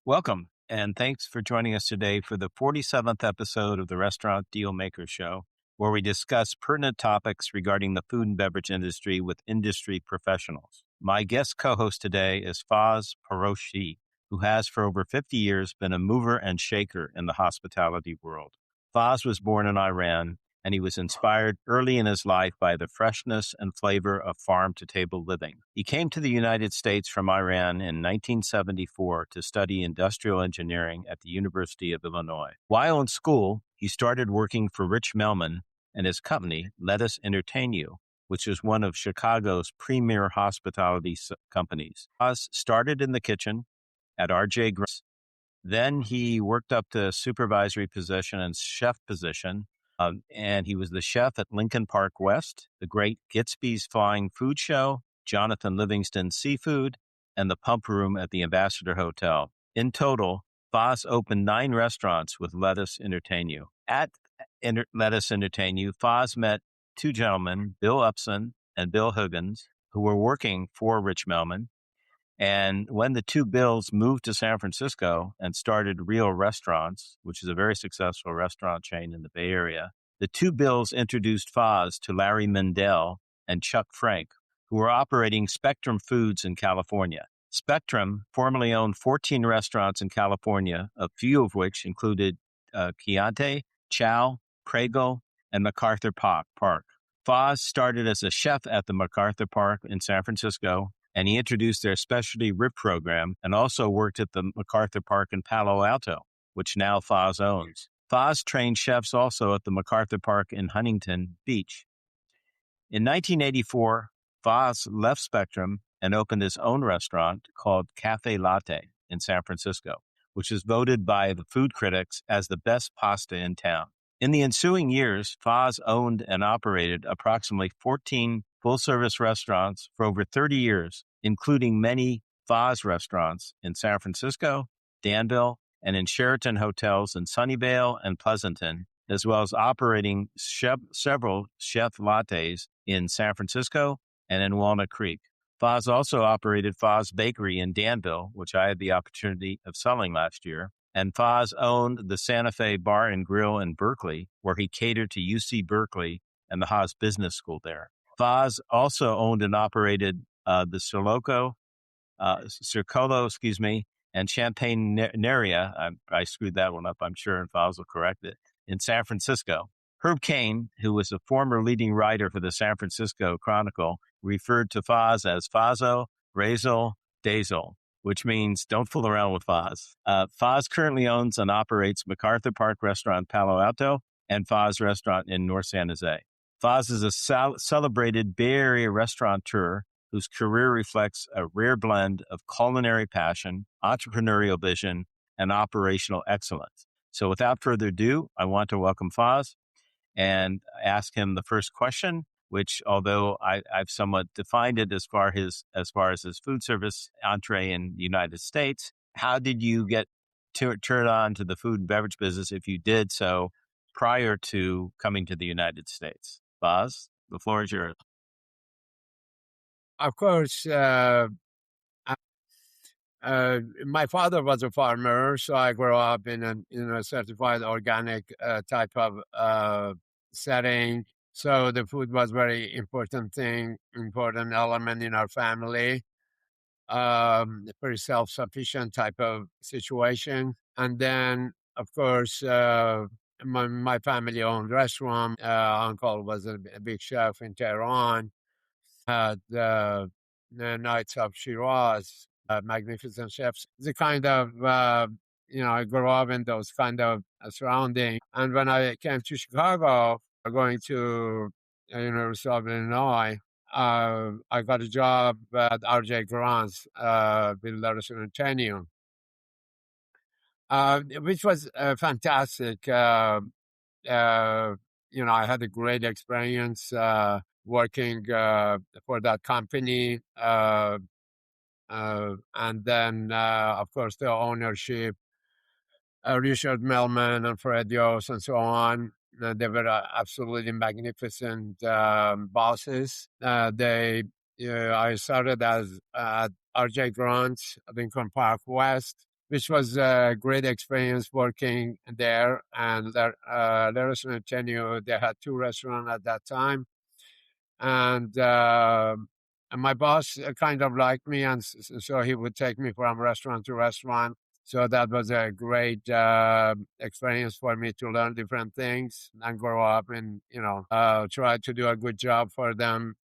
Welcome, and thanks for joining us today for the 47th episode of the Restaurant Dealmaker Show, where we discuss pertinent topics regarding the food and beverage industry with industry professionals. My guest co-host today is Faz Poursohi, who has for over 50 years been a mover and shaker in the hospitality world. Faz was born in Iran, and he was inspired early in his life by the freshness and flavor of farm-to-table living. He came to the United States from Iran in 1974 to study industrial engineering at the University of Illinois. While in school, he started working for Rich Melman and his company, Let Us Entertain You, which is one of Chicago's premier hospitality companies. Faz started in the kitchen at R.J. Grant's. Then he worked up to supervisory position and chef position. And he was the chef at Lincoln Park West, the Great Gatsby's Flying Food Show, Jonathan Livingston's Seafood, and the Pump Room at the Ambassador Hotel. In total, Faz opened 9 restaurants with Let Us Entertain You. At Let Us Entertain You, Faz met 2 gentlemen, Bill Upson and Bill Huggins, who were working for Rich Melman. And when the 2 Bills moved to San Francisco and started Real Restaurants, which is a very successful restaurant chain in the Bay Area, the 2 Bills introduced Faz to Larry Mendel and Chuck Frank, who were operating Spectrum Foods in California. Spectrum formerly owned 14 restaurants in California, a few of which included Chianti, Chow, Prego, and MacArthur Park. Faz started as a chef at the MacArthur Park in San Francisco, and he introduced their specialty rib program and also worked at the MacArthur Park in Palo Alto, which now Faz owns. Faz trained chefs also at the MacArthur Park in Huntington Beach. In 1984, Faz left Spectrum and opened his own restaurant called Cafe Latte in San Francisco, which is voted by the food critics as the best pasta in town. In the ensuing years, Faz owned and operated approximately 14 full-service restaurants for over 30 years, including many Faz restaurants in San Francisco, Danville, and in Sheraton hotels in Sunnyvale and Pleasanton, as well as operating several chef lattes in San Francisco and in Walnut Creek. Faz also operated Faz Bakery in Danville, which I had the opportunity of selling last year. And Faz owned the Santa Fe Bar and Grill in Berkeley, where he catered to UC Berkeley and the Haas Business School there. Faz also owned and operated the Circolo, and Champagneria. I screwed that one up, I'm sure, and Faz will correct it, in San Francisco. Herb Cain, who was a former leading writer for the San Francisco Chronicle, referred to Faz as Fazo, Razel, Dazel, which means don't fool around with Faz. Faz currently owns and operates MacArthur Park Restaurant Palo Alto and Faz Restaurant in North San Jose. Faz is a celebrated Bay Area restaurateur whose career reflects a rare blend of culinary passion, entrepreneurial vision, and operational excellence. So without further ado, I want to welcome Faz and ask him the first question, which, although I've somewhat defined it as far as his food service entree in the United States, how did you get turned on to the food and beverage business, if you did so, prior to coming to the United States? Faz, the floor is yours. Of course, my father was a farmer, so I grew up in a certified organic type of setting. So the food was very important element in our family. Pretty self-sufficient type of situation. And then, of course, my family owned restaurant. Uncle was a big chef in Tehran. Had the Nights of Shiraz, magnificent chefs. The kind of, I grew up in those kind of surroundings. And when I came to Chicago, going to University of Illinois, I got a job at R.J. Grant's with Let Us Entertain You, which was fantastic. I had a great experience working for that company. And then, of course, the ownership, Richard Melman and Fred Yost and so on. They were absolutely magnificent bosses. I started as at R.J. Grant's, Lincoln Park West. which was a great experience working there. And the restaurant tenure, they had 2 restaurants at that time. And my boss kind of liked me, and so he would take me from restaurant to restaurant. So that was a great experience for me to learn different things and grow up and, try to do a good job for them.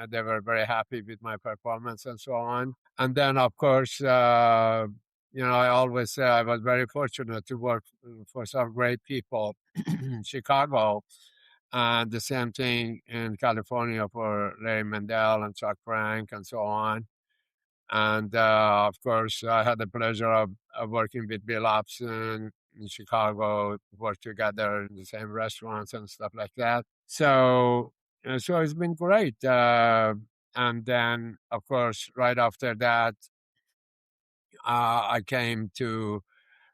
They were very happy with my performance and so on. And then, of course, I always say I was very fortunate to work for some great people in Chicago. And the same thing in California for Larry Mendel and Chuck Frank and so on. And of course, I had the pleasure of working with Bill Upson in Chicago, work together in the same restaurants and stuff like that. So it's been great. And then, of course, right after that,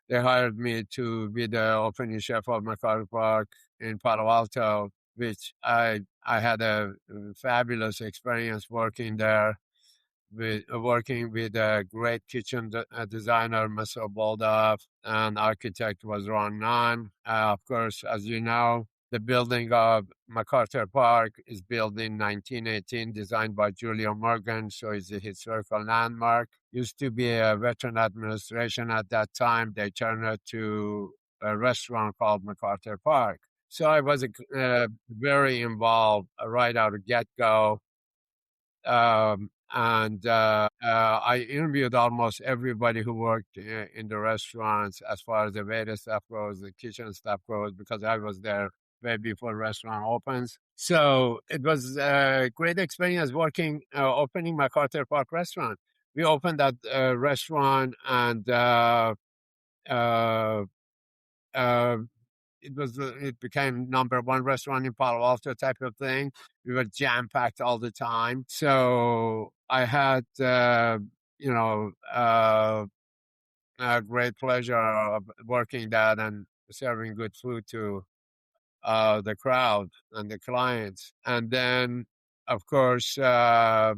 they hired me to be the opening chef of MacArthur Park in Palo Alto, which I had a fabulous experience working there, working with a great kitchen designer, Mr. Boldoff, and architect was Ron Nunn. Of course, as you know, the building of MacArthur Park is built in 1918, designed by Julia Morgan, so it's a historical landmark. Used to be a veteran administration at that time. They turned it to a restaurant called MacArthur Park. So I was very involved right out of get-go. I interviewed almost everybody who worked in the restaurants as far as the waiter staff goes, the kitchen staff goes, because I was there way before the restaurant opens. So it was a great experience opening MacArthur Park Restaurant. We opened that restaurant and it became #1 restaurant in Palo Alto type of thing. We were jam packed all the time. So I had, a great pleasure of working that and serving good food to the crowd and the clients. And then, of course, at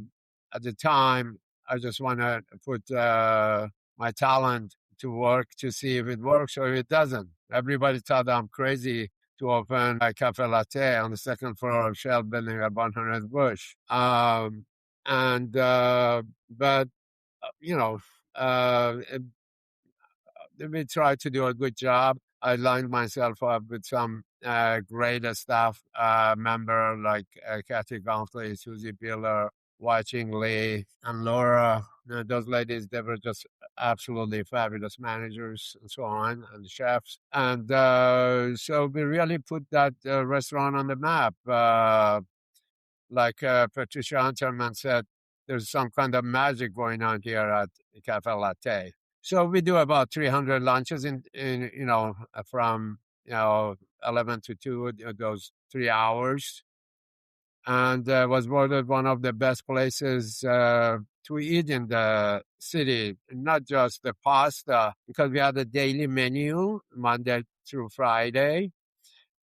the time, I just want to put my talent to work to see if it works or if it doesn't. Everybody thought I'm crazy to open a cafe latte on the second floor of Shell building at 100 Bush. But, we tried to do a good job. I lined myself up with some great staff member like Kathy Gonfley, Susie Biller, Wai-Ching Lee, and Laura. Those ladies, they were just absolutely fabulous managers and so on, and chefs. And so we really put that restaurant on the map. Like Patricia Unterman said, there's some kind of magic going on here at Cafe Latte. So we do about 300 lunches from 11 to 2, those 3 hours, and was voted one of the best places to eat in the city. Not just the pasta, because we had a daily menu Monday through Friday.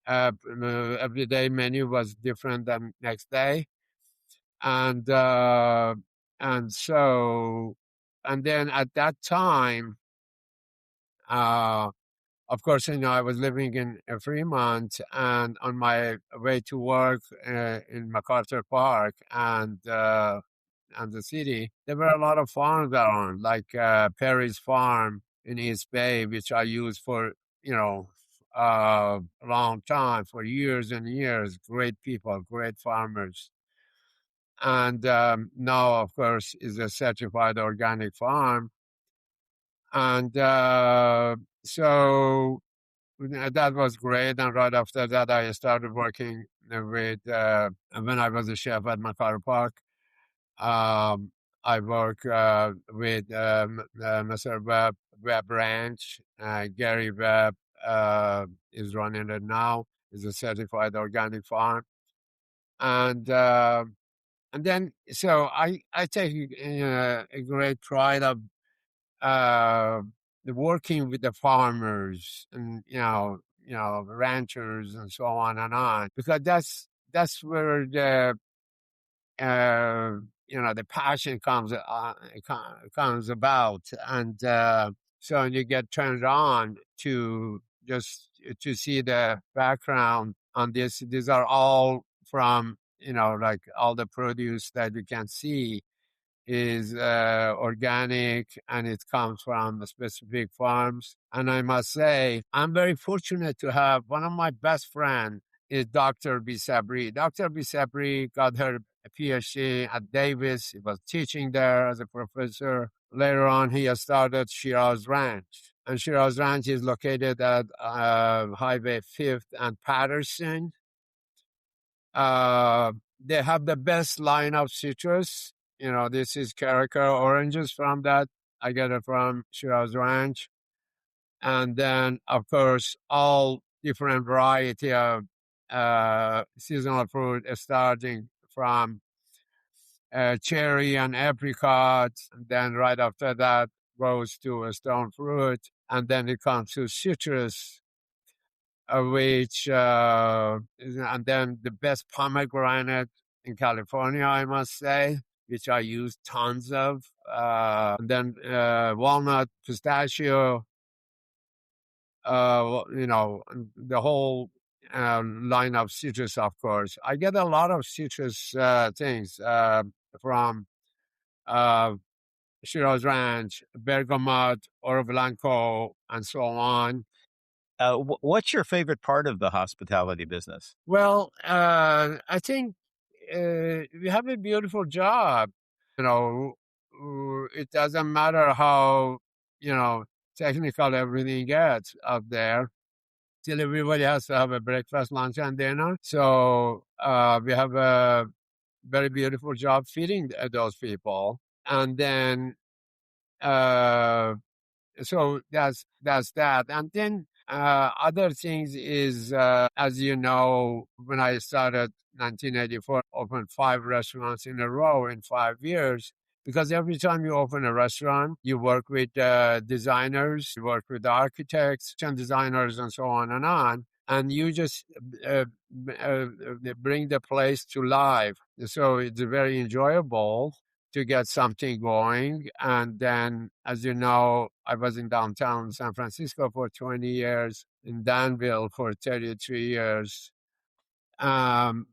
Every day menu was different than next day, and then at that time, of course, I was living in Fremont, and on my way to work in MacArthur Park and the city, there were a lot of farms around, like Perry's Farm in East Bay, which I used for a long time, for years and years. Great people, great farmers. And now, of course, is a certified organic farm. And so that was great. And right after that, I started working with, when I was a chef at MacArthur Park, I work with Mr. Webb Ranch. Gary Webb is running it now. He's a certified organic farm. And then, so I take a great pride of working with the farmers and ranchers and so on, because that's where the the passion comes about, and So you get turned on to just to see the background on this. These are all from, like all the produce that you can see is organic, and it comes from specific farms. And I must say, I'm very fortunate to have one of my best friends is Dr. Bisabri. Dr. Bisabri got her PhD at Davis. He was teaching there as a professor. Later on, he has started Shiraz Ranch. And Shiraz Ranch is located at Highway 5th and Patterson. They have the best line of citrus. This is Caracara oranges from that. I get it from Shiraz Ranch. And then, of course, all different variety of seasonal fruit, starting from cherry and apricot. And then right after that goes to a stone fruit. And then it comes to citrus, and then the best pomegranate in California, I must say, which I use tons of. And then walnut, pistachio, the whole line of citrus, of course. I get a lot of citrus things from Shiraz Ranch, bergamot, oro blanco, and so on. What's your favorite part of the hospitality business? Well, I think we have a beautiful job. It doesn't matter how, technical everything gets out there. Still, everybody has to have a breakfast, lunch, and dinner. So we have a very beautiful job feeding those people. And then, so that's that. And then other things is, as you know, when I started 1984, opened 5 restaurants in a row in 5 years. Because every time you open a restaurant, you work with designers, you work with architects and designers and so on. And you just bring the place to life. So it's very enjoyable to get something going. And then, as you know, I was in downtown San Francisco for 20 years, in Danville for 33 years, and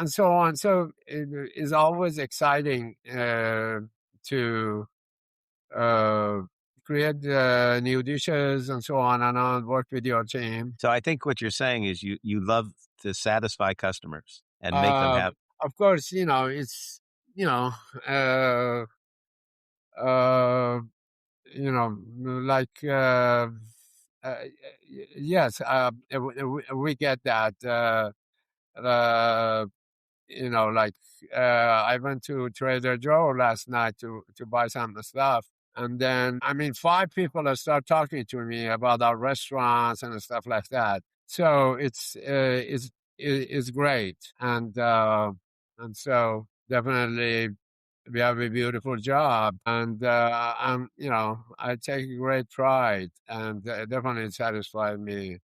so on. So it is always exciting to create new dishes and so on, work with your team. So I think what you're saying is you love to satisfy customers and make them happy. Of course, it's, like, yes, we get that. Like, I went to Trader Joe last night to buy some stuff. And then, 5 people start talking to me about our restaurants and stuff like that. So it's great. And so definitely we have a beautiful job, and I take great pride, and definitely satisfies me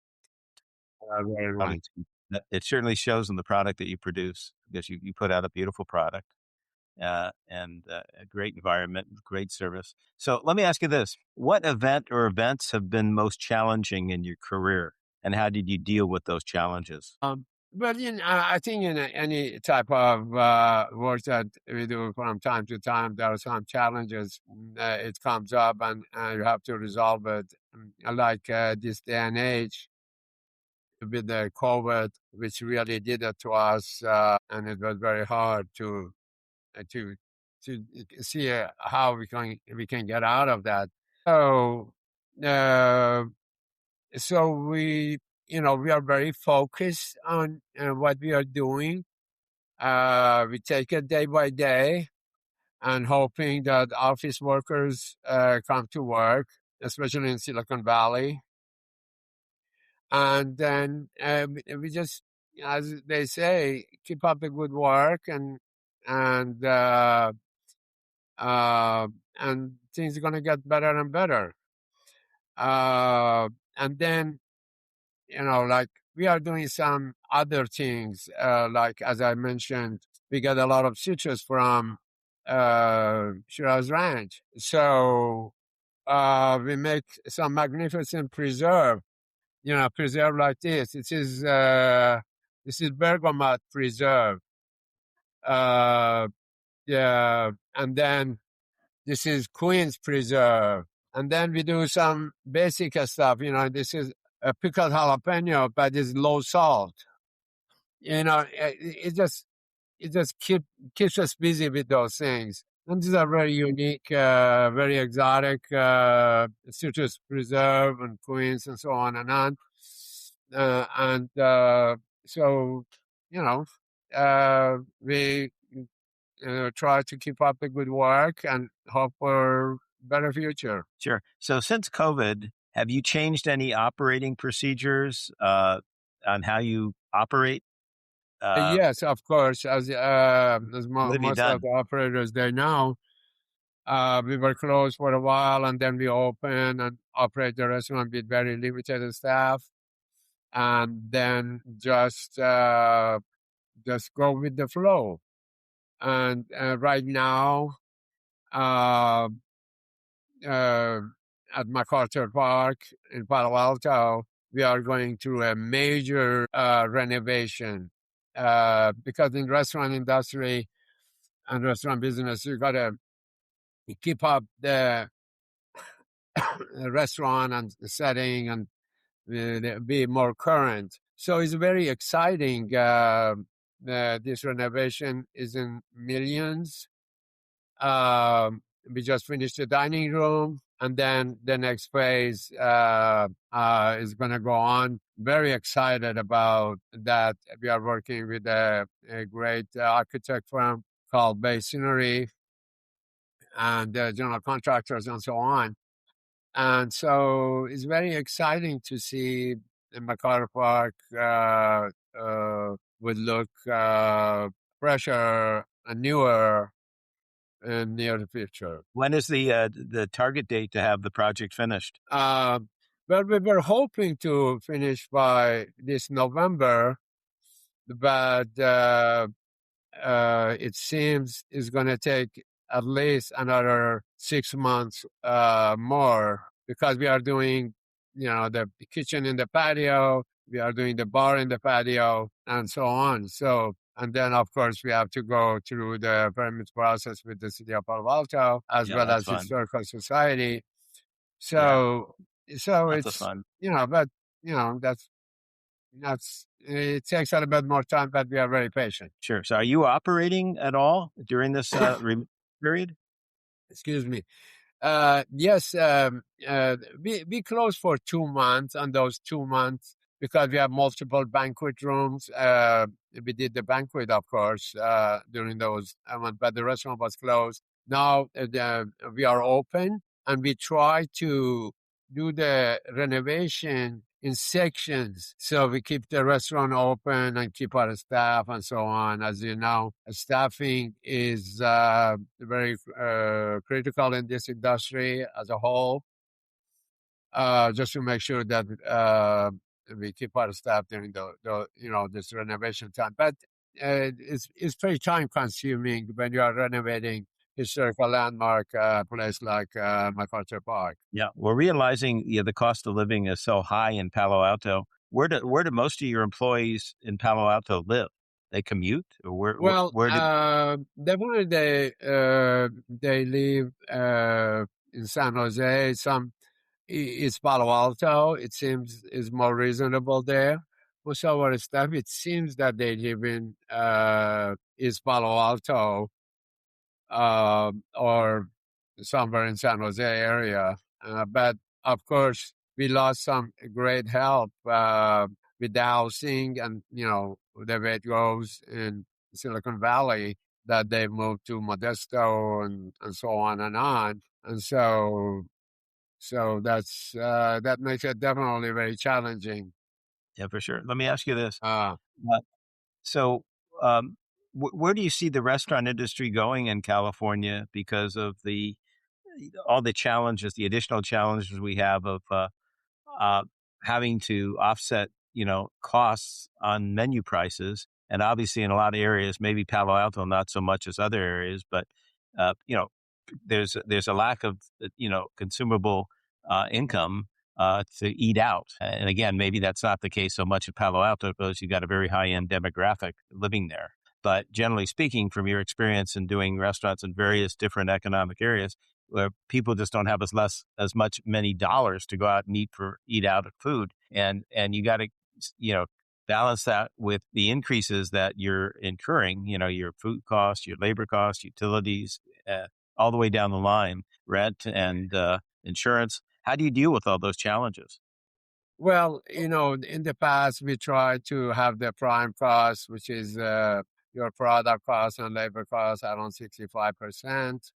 very Well, much. it certainly shows in the product that you produce, because you put out a beautiful product and a great environment, great service. So let me ask you this. What event or events have been most challenging in your career, and how did you deal with those challenges? But I think in any type of work that we do from time to time, there are some challenges. It comes up, and you have to resolve it. Like this day and age, with the COVID, which really did it to us, and it was very hard to to see how we can get out of that. So, uh, we we are very focused on what we are doing. We take it day by day, and hoping that office workers come to work, especially in Silicon Valley. And then we just, as they say, keep up the good work, and and things are going to get better and better. And then, like, we are doing some other things, like, as I mentioned, we get a lot of citrus from Shiraz Ranch. So we make some magnificent preserve. Preserve like this. This is bergamot preserve. Yeah, and then this is Queen's preserve, and then we do some basic stuff. This is a pickled jalapeno, but it's low salt. It just keeps us busy with those things. And these are very unique, very exotic citrus preserve and Queens and so on and on. So, we try to keep up the good work and hope for better future. Sure. So since COVID, have you changed any operating procedures on how you operate? Yes, of course. As What have you most done? of the operators they know, we were closed for a while, and then we opened and operate the restaurant with very limited staff, and then just go with the flow. And right now, uh, at MacArthur Park in Palo Alto, we are going through a major renovation because in restaurant industry and restaurant business, you got to keep up the restaurant and the setting and be more current. So it's very exciting. This renovation is in millions. We just finished the dining room, and then the next phase is going to go on. Very excited about that. We are working with a great architect firm called Culinary and general contractors and so on. And so it's very exciting to see the MacArthur Park would look fresher and newer in near the future. When is the target date to have the project finished? Well, we were hoping to finish by this November, but it seems it's going to take at least another 6 months more because we are doing, the kitchen in the patio, we are doing the bar in the patio, and so on. So, and then of course we have to go through the permit process with the city of Palo Alto as well as fun. historical society. So That's it's fun. but that's it takes a little bit more time, but we are very patient. Sure. So are you operating at all during this period? Excuse me. Yes, we closed for 2 months, and those 2 months because we have multiple banquet rooms. We did the banquet, of course, during those months, but the restaurant was closed. Now we are open, and we try to do the renovation in sections. So we keep the restaurant open and keep our staff and so on. As you know, staffing is very critical in this industry as a whole, just to make sure that we keep our staff during this renovation time. But it's very time consuming when you are renovating historical landmark place like MacArthur Park. Yeah, we're realizing the cost of living is so high in Palo Alto. Where do most of your employees in Palo Alto live? They commute, or Well, where did definitely they live in San Jose. Some it's Palo Alto. It seems is more reasonable there. Most of our staff, it seems that they live in East Palo Alto or somewhere in San Jose area. But of course, we lost some great help with the housing and, the way it goes in Silicon Valley that they moved to Modesto and so on and on. And so that's that makes it definitely very challenging. Yeah, for sure. Let me ask you this. Uh, So, um, where do you see the restaurant industry going in California because of all the challenges, the additional challenges we have of uh, having to offset, costs on menu prices, and obviously in a lot of areas, maybe Palo Alto not so much as other areas, but there's a lack of consumable income to eat out. And again, maybe that's not the case so much at Palo Alto because you got a very high end demographic living there. But generally speaking, from your experience in doing restaurants in various different economic areas, where people just don't have as much many dollars to go out and eat out at food, and you got to balance that with the increases that you're incurring. Your food costs, your labor costs, utilities, all the way down the line, rent and insurance. How do you deal with all those challenges? Well, in the past, we tried to have the prime cost, which is your product cost and labor cost around 65%.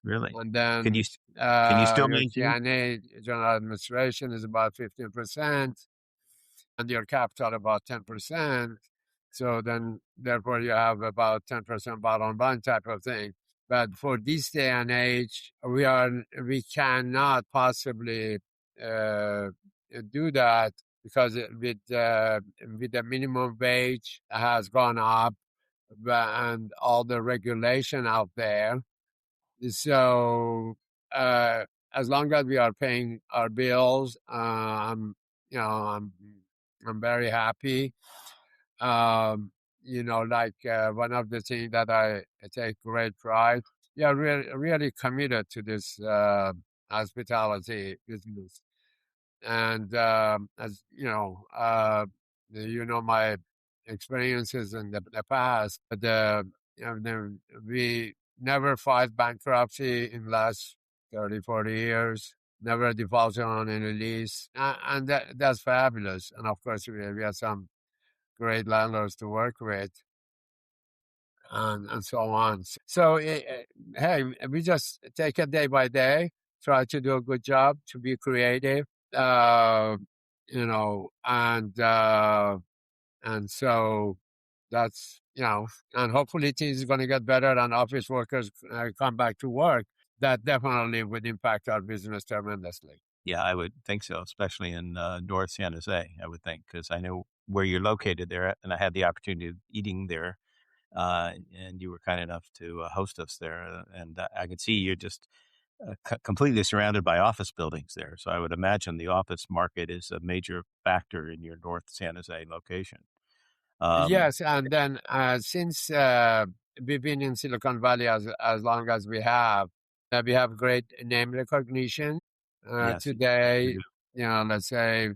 Really? And Can then you can you still your maintain? G&A, general administration, is about 15%, and your capital about 10%. So then, therefore, you have about 10% bottom line type of thing. But for this day and age, we cannot possibly uh, do that because with the minimum wage has gone up and all the regulation out there. So as long as we are paying our bills, I'm very happy. Like one of the things that I take great pride. Yeah, really committed to this hospitality business. And as my experiences in the past, but we never filed bankruptcy in the last 30, 40 years, never defaulted on any lease. And that's fabulous. And of course, we have some great landlords to work with and so on. So, hey, we just take it day by day, try to do a good job, to be creative, uh, and so that's, and hopefully things are going to get better and office workers come back to work. That definitely would impact our business tremendously. Yeah, I would think so, especially in North San Jose. I would think because I know where you're located there, and I had the opportunity of eating there. And you were kind enough to host us there, and I could see you're just completely surrounded by office buildings there. So I would imagine the office market is a major factor in your North San Jose location. Um, Yes, and then since we've been in Silicon Valley as long as we have great name recognition. yes. Today, let's say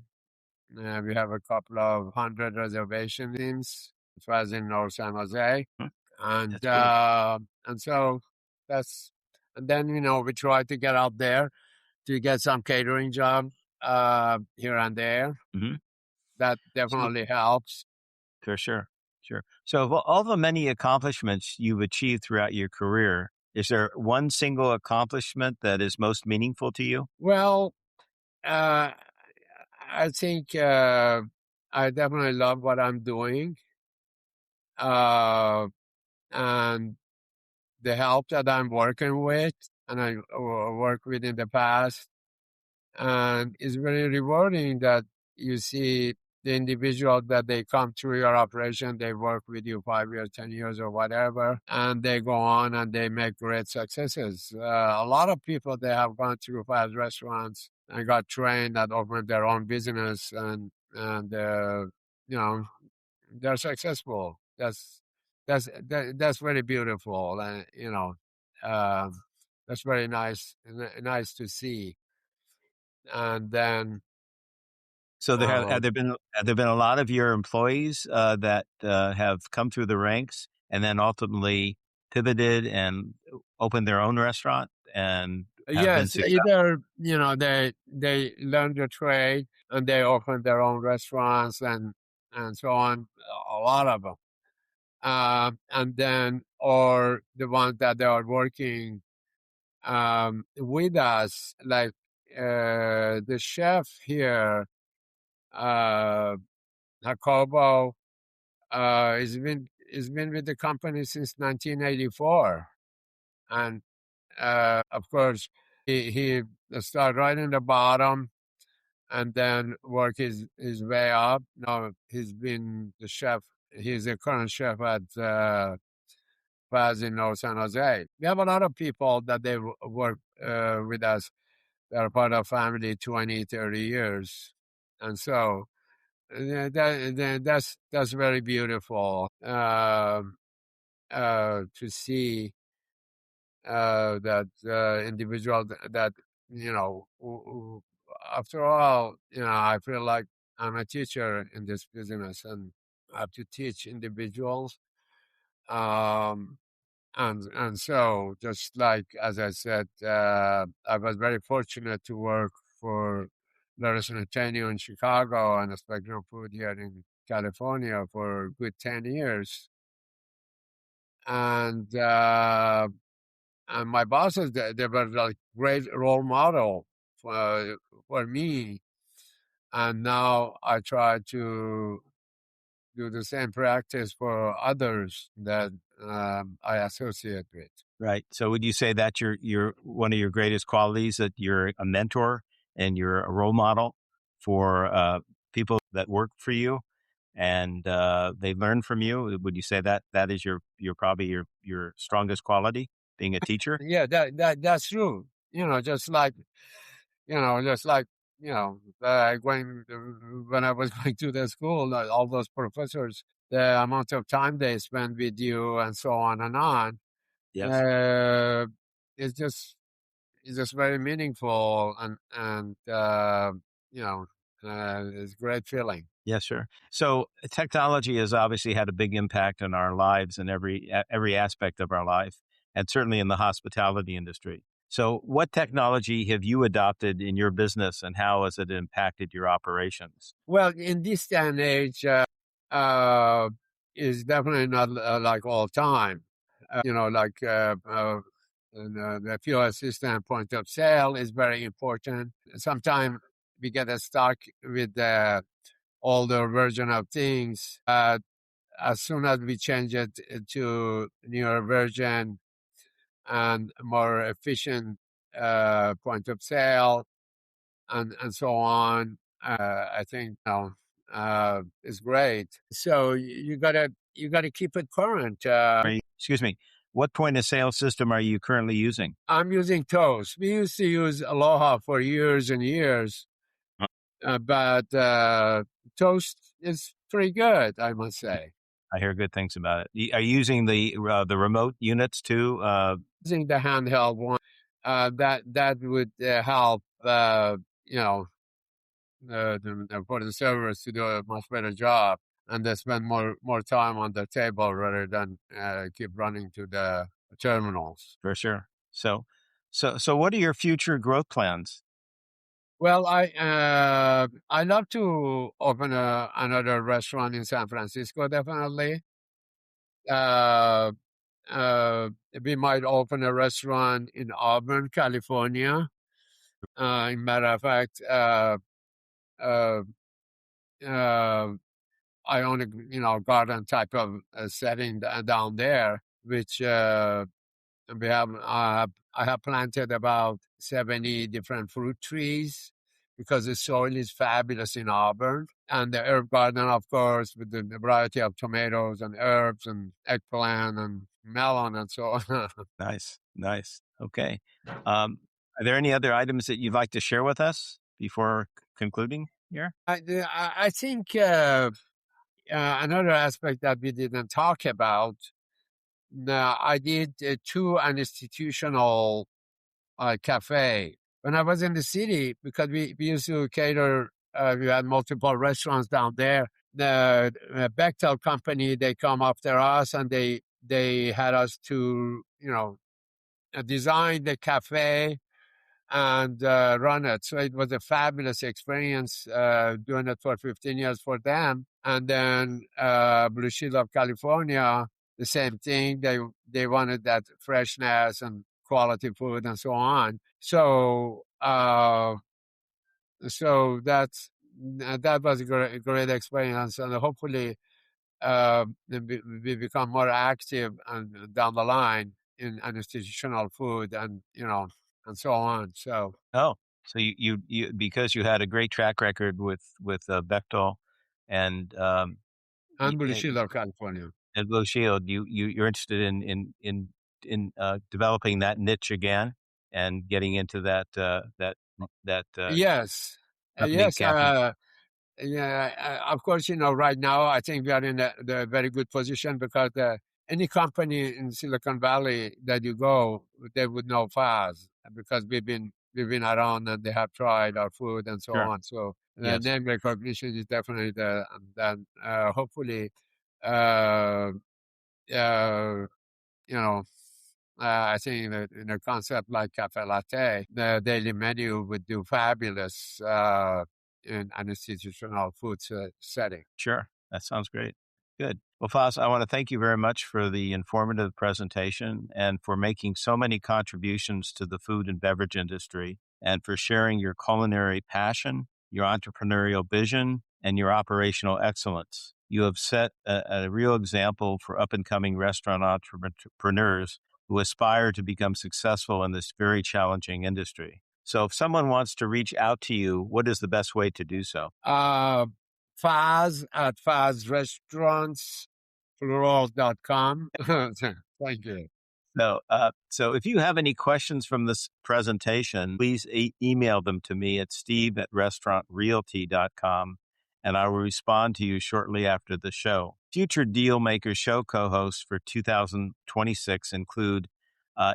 we have a couple of hundred reservations as far as in North San Jose, Hmm, and that's good. so that's, and then we try to get out there to get some catering job here and there. Hmm. That So definitely helps. for sure, sure. So of all the many accomplishments you've achieved throughout your career, is there one single accomplishment that is most meaningful to you? Well, uh, I think I definitely love what I'm doing, uh, and the help that I'm working with, and I worked with in the past, and it's very rewarding that you see the individual that they come through your operation, they work with you 5 years, 10 years, or whatever, and they go on and they make great successes. A lot of people, they have gone through Faz restaurants and got trained and opened their own business, and you know they're successful. That's very beautiful, and um, that's very nice to see. And then So there uh, have there been a lot of your employees that have come through the ranks and then ultimately pivoted and opened their own restaurant and have been yes, successful? either they learn the trade and they open their own restaurants and so on. A lot of them, and then or the ones that they are working with us, like the chef here, uh, Jacobo, has been with the company since 1984, and of course he started right in the bottom and then work his way up. Now he's been the chef. He's the current chef at Faz in North San Jose. We have a lot of people that they work with us. They're part of family 20, 30 years. And so that's very beautiful to see that individual that, after all, I feel like I'm a teacher in this business and I have to teach individuals. Um, and so, just like as I said, I was very fortunate to work for the restaurant in Chicago and a Spectrum Food here in California for a good 10 years. And my bosses, they were like great role model for me. And now I try to do the same practice for others that I associate with. Right. So would you say that's your one of your greatest qualities, that you're a mentor and you're a role model for people that work for you, and they learn from you? Would you say that that is your probably your strongest quality, being a teacher? Yeah, that's true. Just like just like when I was going to the school, all those professors, the amount of time they spend with you, and so on and on. Yes. Uh, it's just it's just very meaningful, and it's a great feeling. Yes, sure. So technology has obviously had a big impact on our lives and every aspect of our life, and certainly in the hospitality industry. So, what technology have you adopted in your business, and how has it impacted your operations? Well, in this day and age, uh, is definitely not like all time. Like the POS system point of sale is very important. Sometimes we get stuck with the older version of things. As soon as we change it to newer version and more efficient point of sale and so on, I think is great. So you gotta keep it current. Excuse me, what point of sale system are you currently using? I'm using Toast. We used to use Aloha for years and years, but Toast is pretty good, I must say. I hear good things about it. Are you using the remote units too? Using the handheld one, that would help. You know, for the servers to do a much better job, and they spend more time on the table rather than keep running to the terminals. For sure. So, what are your future growth plans? Well, I love to open another restaurant in San Francisco. Definitely, uh, we might open a restaurant in Auburn, California. In matter of fact, uh, uh, I own a garden type of setting down there, which we have. I have planted about 70 different fruit trees because the soil is fabulous in Auburn, and the herb garden, of course, with the variety of tomatoes and herbs and eggplant and melon and so on. Nice, nice. Okay. Are there any other items that you'd like to share with us before concluding here? I think another aspect that we didn't talk about. Now, I did two institutional cafe when I was in the city because we used to cater. We had multiple restaurants down there. The Bechtel company, they come after us and they had us to design the cafe and run it. So it was a fabulous experience doing it for 15 years for them. And then Blue Shield of California, the same thing. They wanted that freshness and quality food and so on. So that was a great experience, and hopefully we become more active and down the line in institutional food and so on. So Oh, so you because you had a great track record with Bechtel and and Blue Shield of California. at Blue Shield, you're interested in developing that niche again and getting into that Yes. company Yes. camping. Yeah, of course, right now, I think we are in the very good position because any company in Silicon Valley that you go, they would know Faz because we've been around and they have tried our food and so Sure. on. So the Yes. name recognition is definitely there. And then hopefully, uh, uh, you know, I think that in a concept like cafe latte, the daily menu would do fabulous in an institutional food setting. Sure. That sounds great. Good. Well, Faz, I want to thank you very much for the informative presentation and for making so many contributions to the food and beverage industry and for sharing your culinary passion, your entrepreneurial vision, and your operational excellence. You have set a real example for up and coming restaurant entrepreneurs who aspire to become successful in this very challenging industry. So, if someone wants to reach out to you, what is the best way to do so? Uh, Faz at fazrestaurants.com. Thank you. So if you have any questions from this presentation, please email them to me at steve@restaurantrealty.com, and I will respond to you shortly after the show. Future Dealmaker show co-hosts for 2026 include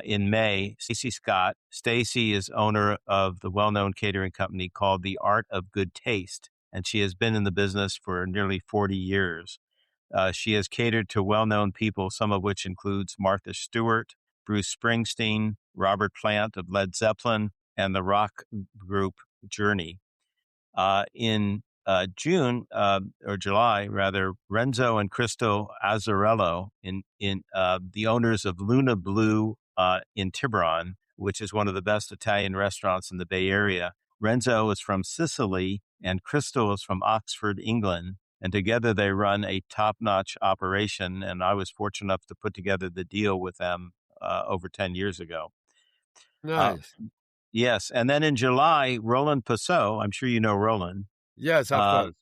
in May, Stacy Scott. Stacy is owner of the well-known catering company called The Art of Good Taste, and she has been in the business for nearly 40 years. She has catered to well-known people, some of which includes Martha Stewart, Bruce Springsteen, Robert Plant of Led Zeppelin, and the rock group Journey. In June or July, rather, Renzo and Crystal Azzarello, the owners of Luna Blue in Tiburon, which is one of the best Italian restaurants in the Bay Area. Renzo is from Sicily, and Crystal is from Oxford, England. And together they run a top-notch operation. And I was fortunate enough to put together the deal with them over 10 years ago. Uh, Nice. yes. And then in July, Roland Passot, I'm sure you know Roland. Yes, of Uh, course.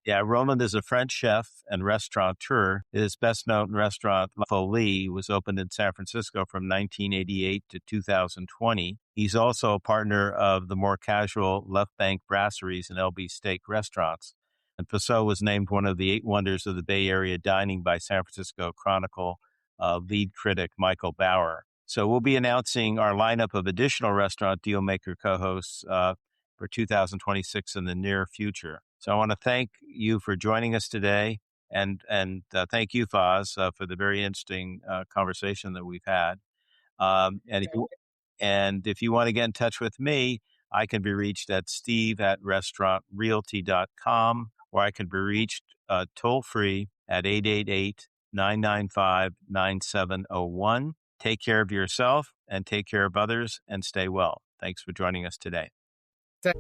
yeah, Roland is a French chef and restaurateur. His best-known restaurant, La Folie, was opened in San Francisco from 1988 to 2020. He's also a partner of the more casual Left Bank Brasseries and LB Steak restaurants. And Passot was named one of the 8 wonders of the Bay Area dining by San Francisco Chronicle lead critic Michael Bauer. So we'll be announcing our lineup of additional Restaurant Dealmaker co-hosts for 2026 in the near future. So I want to thank you for joining us today, and thank you, Faz, for the very interesting conversation that we've had. Um, and if you and if you want to get in touch with me, I can be reached at steve@restaurantrealty.com, or I can be reached toll free at 888-995-9701. Take care of yourself and take care of others and stay well. Thanks for joining us today. Thank